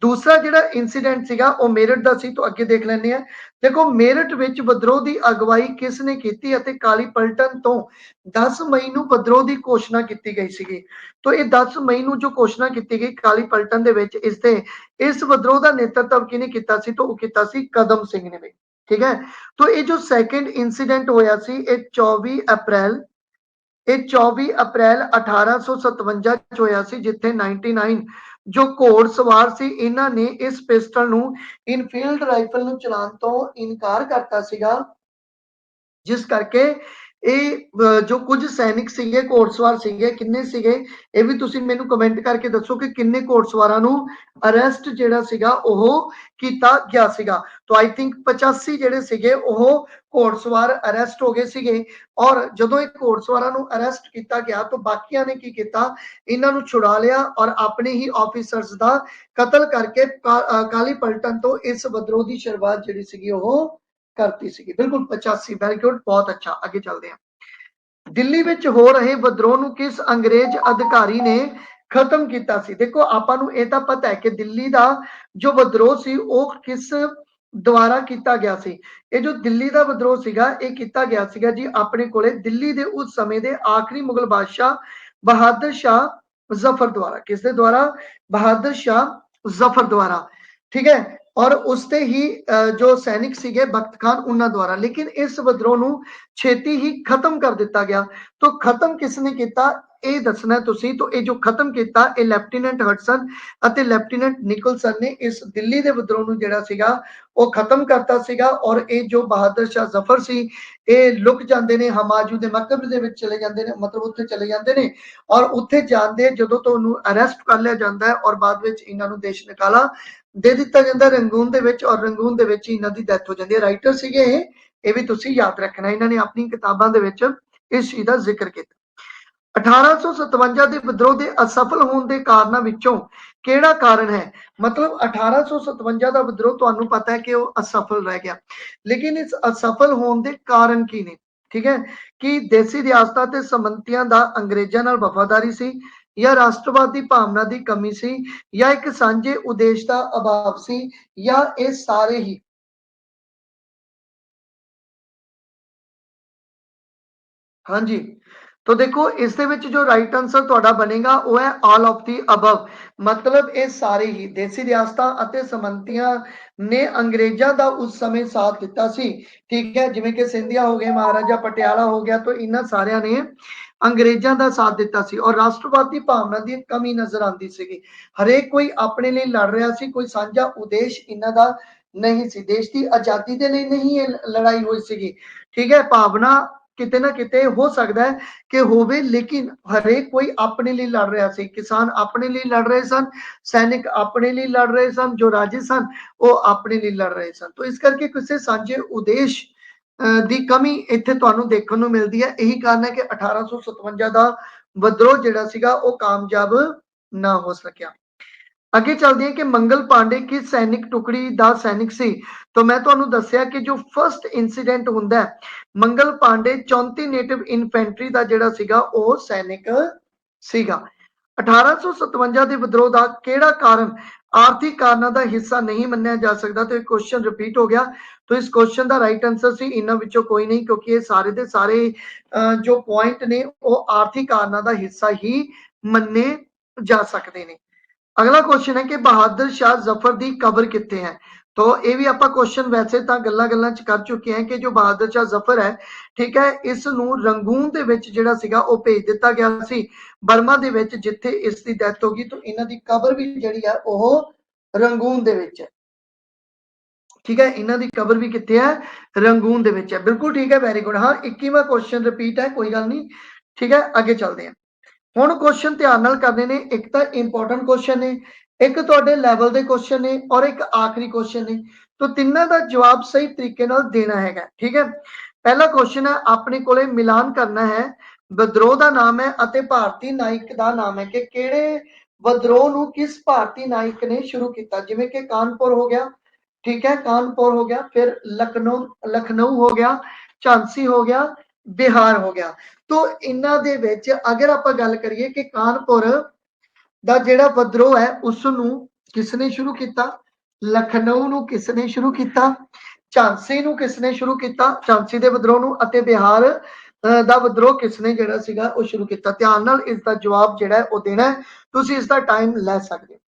दूसरा ਜਿਹੜਾ इंसीडेंट ਸੀਗਾ ਉਹ मेरठ ਦਾ ਸੀ। तो ਅੱਗੇ देख ਲੈਂਦੇ ਆ। देखो मेरठ ਵਿੱਚ ਵਿਦਰੋਹ ਦੀ ਅਗਵਾਈ ਕਿਸ ਨੇ ਕੀਤੀ ਅਤੇ ਕਾਲੀ ਪਲਟਨ ਤੋਂ 10 ਮਈ ਨੂੰ ਵਿਦਰੋਹ ਦੀ ਘੋਸ਼ਣਾ ਕੀਤੀ ਗਈ ਸੀਗੀ। तो ਇਹ 10 ਮਈ ਨੂੰ ਜੋ ਘੋਸ਼ਣਾ ਕੀਤੀ ਗਈ ਕਾਲੀ ਪਲਟਨ ਦੇ ਵਿੱਚ, ਇਸ ਵਿਦਰੋਹ ਦਾ ਨੇਤਰਤਵ ਕਿਹਨੇ ਕੀਤਾ ਸੀ? तो ਉਹ ਕੀਤਾ ਸੀ ਕਦਮ ਸਿੰਘ ਨੇ। ठीक है। तो ये जो सैकेंड इंसीडेंट होया सी, ये 24 अप्रैल 1857 होया सी, जिथे 99 जो घोड़सवार सी इन्हां ने इस पिस्टल नू इनफील्ड राइफल नू चलाने तो इनकार करता सीगा, जिस करके जो कुछ सैनिक सीगे घोड़सवार सीगे, किन्ने सीगे ये भी तुसी मैनू कमेंट करके दसो कि किन्ने घोड़सवारां नू अरेस्ट जेड़ा सीगा ओह कीता गया सीगा। तो आई थिंक 85 जेड़े सीगे ओह घोड़सवार अरेस्ट हो गए सीगे। और जदों एक घोड़सवारां नू अरेस्ट किया गया तो बाकियां ने की किया, इन्हां नू छुड़ा लिया और अपने ही ऑफिसर्स दा कतल करके काली पलटन तो इस विद्रोह की शुरुआत जिहड़ी सीगी ओह करती सी। बिल्कुल 85, वेरी गुड, बहुत अच्छा। आगे चलते हैं। दिल्ली विच हो रहे विद्रोह नू किस अंग्रेज अधिकारी ने खत्म किया सी? देखो आपां नू इह तां पता है कि दिल्ली दा जो विद्रोह सी ओह किस द्वारा किया गया सी। ये जो दिल्ली दा विद्रोह सीगा ये किया गया सीगा जी अपने कोले दिल्ली दे उस समय दे आखिरी मुगल बादशाह बहादुर शाह जफर द्वारा। किसके द्वारा? बहादुर शाह जफर द्वारा। ठीक है। और उसते ही जो सैनिक सीगे बख्त खान उन्हां द्वारा। लेकिन इस विद्रोह नू छेती ही खत्म कर दिता गया। तो खत्म किसने किया ये दसना तुसी। तो ये जो खत्म किया ये लेफ्टिनेंट हडसन अते लेफ्टिनेंट निकोलसन ने इस दिल्ली के विद्रोह नू जिहड़ा सीगा वो खत्म करता सीगा। और ये जो बहादुर शाह जफर सी ये लुक जाते हैं हमाजू के मकबरे दे विच चले जाते हैं, मतलब उत्थे चले जाते हैं। और उत्थे जाते जदों तो उन्होंने अरेस्ट कर लिया जाता है और बाद विच इन्हां नू देश निकाला दे दिता जाता रंगून दे विच। और रंगून दे विच इन्हां दी डेथ हो जाती है। राइटर सीगे ये भी तुसी याद रखना, इन्हां ने अपनी किताबां दे विच इस चीज का जिक्र किया। 1857 ਦੇ ਵਿਦਰੋਹ ਦੇ ਅਸਫਲ ਹੋਣ ਦੇ ਕਾਰਨਾਂ ਵਿੱਚੋਂ ਕਿਹੜਾ ਕਾਰਨ ਹੈ? मतलब 1857 ਦਾ ਵਿਦਰੋਹ ਤੁਹਾਨੂੰ ਪਤਾ ਹੈ ਕਿ ਉਹ ਅਸਫਲ ਰਹਿ ਗਿਆ, ਲੇਕਿਨ ਇਸ ਅਸਫਲ ਹੋਣ ਦੇ ਕਾਰਨ ਕੀ ਨੇ? ਠੀਕ ਹੈ ਕਿ ਦੇਸੀ ਰਿਆਸਤਾਂ ਤੇ ਸਮੰਤੀਆਂ ਦਾ ਅੰਗਰੇਜ਼ਾਂ ਨਾਲ ਵਫਾਦਾਰੀ ਸੀ, ਜਾਂ ਰਾਸ਼ਟਰਵਾਦ ਦੀ ਭਾਵਨਾ ਦੀ ਕਮੀ ਸੀ, ਜਾਂ ਇੱਕ ਸਾਂਝੇ ਉਦੇਸ਼ ਦਾ ਅਭਾਵ ਸੀ, ਜਾਂ ਇਹ ਸਾਰੇ ਹੀ? हाँ जी। तो देखो इस दे विच जो राइट आंसर तुहाडा बनेगा वो है ऑल ऑफ दी अबव। मतलब ये सारे ही देसी रियासतां अते समंतियां ने अंग्रेजां दा उस समय साथ दिता सी। ठीक है, जिवें कि सिंधिया हो गए, महाराजा पटियाला हो गया, तो इन्हां सारियां ने अंग्रेजां दा साथ दिता सी। और राष्ट्रवाद दी भावना दी कमी नजर आंदी सीगी। हरेक कोई अपने लिए लड़ रहा सी, कोई साझा उद्देश इन्हां दा नहीं सी। देश की आजादी दे लिए नहीं ये लड़ाई हुई सीगी। ठीक है, भावना किते ना किते हो सकता है कि होवे, लेकिन हरेक कोई अपने लिए लड़ रहा सी। किसान अपने लिए लड़ रहे सन, सैनिक अपने लिए लड़ रहे सन, जो राजे सन वो अपने लिए लड़ रहे सन। तो इस करके किसी सांझे उद्देश ਦੀ ਕਮੀ ਇੱਥੇ ਤੁਹਾਨੂੰ ਦੇਖਣ ਨੂੰ ਮਿਲਦੀ ਹੈ। ਇਹੀ ਕਾਰਨ ਹੈ ਕਿ 1857 ਦਾ ਵਿਦਰੋਹ ਜਿਹੜਾ ਸੀਗਾ ਉਹ ਕਾਮਯਾਬ ਨਾ ਹੋ ਸਕਿਆ। ਅੱਗੇ ਚੱਲਦੇ ਹਾਂ ਕਿ ਮੰਗਲ ਪਾਂਡੇ ਕਿਸ ਸੈਨਿਕ ਟੁਕੜੀ ਦਾ ਸੈਨਿਕ ਸੀ। तो मैं ਤੁਹਾਨੂੰ ਦੱਸਿਆ ਕਿ ਜੋ ਫਸਟ ਇਨਸੀਡੈਂਟ ਹੁੰਦਾ ਹੈ ਮੰਗਲ ਪਾਂਡੇ 34 ਨੇਟਿਵ ਇਨਫੈਂਟਰੀ ਦਾ ਜਿਹੜਾ ਸੀਗਾ ਉਹ ਸੈਨਿਕ ਸੀਗਾ। 1857 ਦੇ ਵਿਦਰੋਹ ਦਾ ਕਿਹੜਾ ਕਾਰਨ ਆਰਥਿਕ ਕਾਰਨਾਂ ਦਾ ਹਿੱਸਾ ਨਹੀਂ ਮੰਨਿਆ ਜਾ ਸਕਦਾ? तो एक क्वेश्चन रिपीट हो गया। तो इस क्वेश्चन का राइट आंसर सी इन्हां विचों कोई नहीं, क्योंकि ये सारे दे सारे जो पॉइंट ने वो आर्थिक कारਨਾਂ ਦਾ हिस्सा ही ਮੰਨੇ जा सकते हैं। अगला क्वेश्चन है कि बहादुर शाह जफर की कबर कितने है? तो ये भी आप क्वेश्चन वैसे तो गल्लां च कर चुके हैं कि जो बहादुर शाह जफर है, ठीक है, इस नू रंगून दे विच जिहड़ा सीगा वो भेज दिता गया सी बर्मा दे विच, जिथे इसकी डेथ होगी। तो इन्हां दी कबर भी जिहड़ी है वो रंगून दे विच है। ठीक है, इन्हां दी कबर भी कित्थे है? रंगून दे विच है। बिल्कुल ठीक है, वेरी गुड। हाँ, 21वां क्वेश्चन रिपीट है, कोई गल नहीं। ठीक है, आगे चलते हैं। ਹੁਣ क्वेश्चन ध्यान नाल करने ने, एक तो इंपोर्टेंट क्वेश्चन ने, एक तुहाडे लैवल दे क्वेश्चन ने और एक आखिरी क्वेश्चन ने। तो तिन्ना का जवाब सही तरीके नाल देना हैगा। ठीक है, पहला क्वेश्चन है अपने कोले मिलान करना है, विद्रोह का नाम है अते भारतीय नायक का नाम है कि किहड़े विद्रोह नूं किस भारतीय नायक ने शुरू किया। जिवें कि कानपुर हो गया, ठीक है, कानपुर हो गया, फिर लखनऊ लखनऊ हो गया, झांसी हो गया, बिहार हो गया। तो इन्हां दे विच अगर आपां गल करिए कि कानपुर दा जिहड़ा विद्रोह है उसनूं किसने शुरू किया, लखनऊ नूं किसने शुरू किया, झांसी नूं किसने शुरू किया, झांसी दे विद्रोह नूं, अते बिहार दा विद्रोह किसने जिहड़ा सीगा वो शुरू किया। ध्यान नाल इसका जवाब जिहड़ा है वो देना है, तुसीं इसका टाइम लै सकदे हो।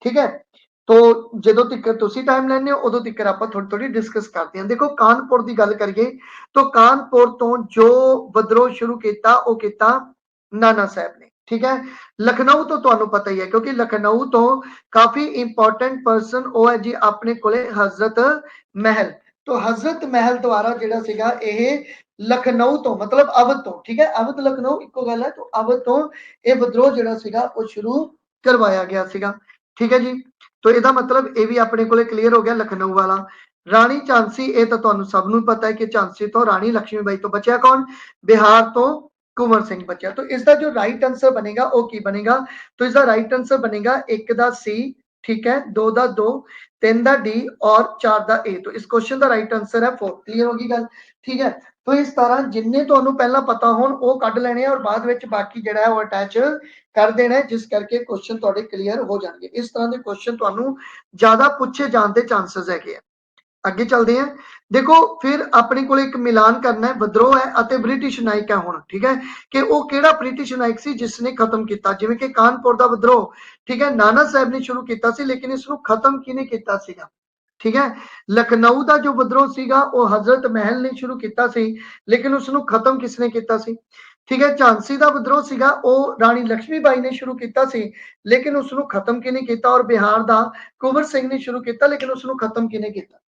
ठीक है, तो जदों तक तुसीं टाइम लैंदे हो उदों तक आपां थोड़ी थोड़ी डिस्कस करते हैं। देखो कानपुर की गल करिए तो कानपुर तो जो विद्रोह शुरू किया वो किया नाना साहब ने। ठीक है, लखनऊ तो तुहानू पता ही है क्योंकि लखनऊ तो काफी इंपॉर्टेंट पर्सन वो है जी अपने कोले हजरत महल। तो हजरत महल द्वारा जिहड़ा सीगा यह लखनऊ तो मतलब अवध तो, ठीक है, अवध लखनऊ इको गल है, तो अवध तो यह विद्रोह जिहड़ा सीगा वो शुरू करवाया गया सीगा। ठीक है जी, तो इसका मतलब ये भी अपने कोले क्लीयर हो गया लखनऊ वाला। राणी झांसी ये तो तुहानू सबनू पता है कि झांसी तो राणी लक्ष्मीबाई तो बचा कौन, बिहार तो कुंवर सिंह बचा। तो इसका जो राइट आंसर बनेगा वो की बनेगा, तो इसका राइट आंसर बनेगा एक दा सी, ठीक है, दो दा दो, तीन दा डी और चार दा ए। तो इस क्वेश्चन का राइट आंसर है 4। क्लियर होगी गल, ठीक है। तो इस तरह जिन्ने तुहानू पहला पता होण वो कढ लेने और बाद विच बाकी जिहड़ा है वो अटैच कर देना है, जिस करके क्वेश्चन तुहाडे क्लीयर हो जाएंगे। इस तरह के क्वेश्चन तुहानू ज्यादा पूछे जाने के चांसेस है। अगे चलते हैं, देखो फिर अपने को एक मिलान करना है, विद्रोह है अते ब्रिटिश नायक है हुण। ठीक है, कि वो केड़ा ब्रिटिश नायक सी जिसने खत्म किया। जिवें कि कानपुर का विद्रोह, ठीक है, नाना साहब ने शुरू किया सी, लेकिन इसनूं खत्म किने किया सीगा। ठीक है, लखनऊ का जो विद्रोह सीगा वो हजरत महल ने शुरू किया सी, लेकिन उसनूं खत्म किसने किया सी। ठीक है, झांसी का विद्रोह सीगा वो राणी लक्ष्मीबाई ने शुरू किया सी, लेकिन उसनूं खत्म किने किया। और बिहार का कुंवर सिंह ने शुरू किया, लेकिन उसनूं खत्म किने किया।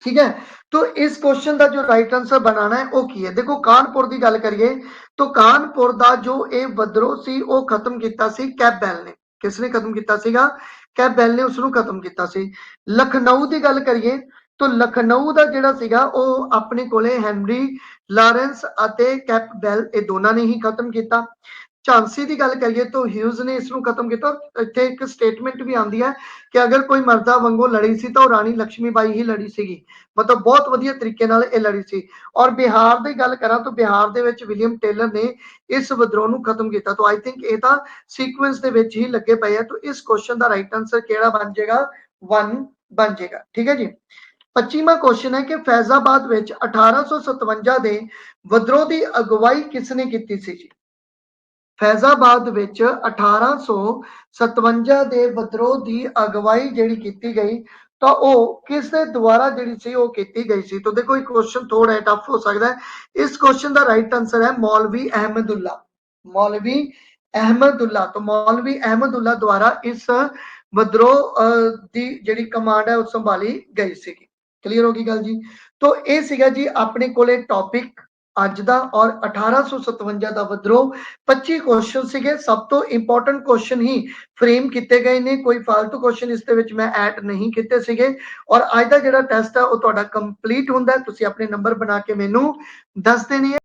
ठीक है, तो इस क्वेश्चन का जो राइट आंसर बनाना है वो की है। देखो कानपुर की गल करिए तो कानपुर का जो ये विद्रोह सी वो खत्म किया सी कैंपबेल ने। किसने खत्म किया सीगा, कैंपबेल ने उसनूं खत्म किया सी। लखनऊ की गल करिए तो लखनऊ का जिहड़ा सीगा वो अपने कोले हैनरी लॉरेंस अते कैंपबेल ये दोनों ने ही खत्म किया। झांसी की गल करिए तो ह्यूज ने इसनूं खत्म किया। इत्थे एक स्टेटमेंट भी आती है कि अगर कोई मर्दा वांगू लड़ी सी तो राणी लक्ष्मीबाई ही लड़ी सीगी, मतलब बहुत वधिया तरीके नाल ये लड़ी सी। और बिहार की गल करा तो बिहार दे विच विलियम टेलर ने इस विद्रोह नूं खत्म किया। तो आई थिंक ये तां सीक्वेंस दे विच ही लगे पे है। तो इस क्वेश्चन का राइट आंसर केड़ा बन जाएगा, 1 बन जाएगा। ठीक है जी, 25वां क्वेश्चन है कि फैजाबाद विच 1857 दे विद्रोह की अगवाई किसने की सी जी। फैजाबाद विच 1857 दे विद्रोह की अगवाई जिहड़ी कीती गई तो वो किस दे द्वारा जिहड़ी सी वो कीती गई सी। तो देखो ये क्वेश्चन थोड़ा टफ हो सकता है। इस क्वेश्चन का राइट आंसर है मौलवी अहमदुल्ला। मौलवी अहमदुल्ला, तो मौलवी अहमदुल्ला द्वारा इस विद्रोह की जिहड़ी कमांड है वो संभाली गई सी। क्लीयर होगी गल जी। तो ये सीगा जी अपने कोले टॉपिक अज दा और 1857 का विद्रोह। 25 क्वेश्चन सीगे, सब तो इंपॉर्टेंट क्वेश्चन ही फ्रेम किए गए ने, कोई फालतू क्वेश्चन इस मैं ऐड नहीं किए सीगे। और अज का जिहड़ा टेस्ट है वो तुहाडा कंप्लीट हुंदा है। तुसीं अपने नंबर बना के मैनू दस देने।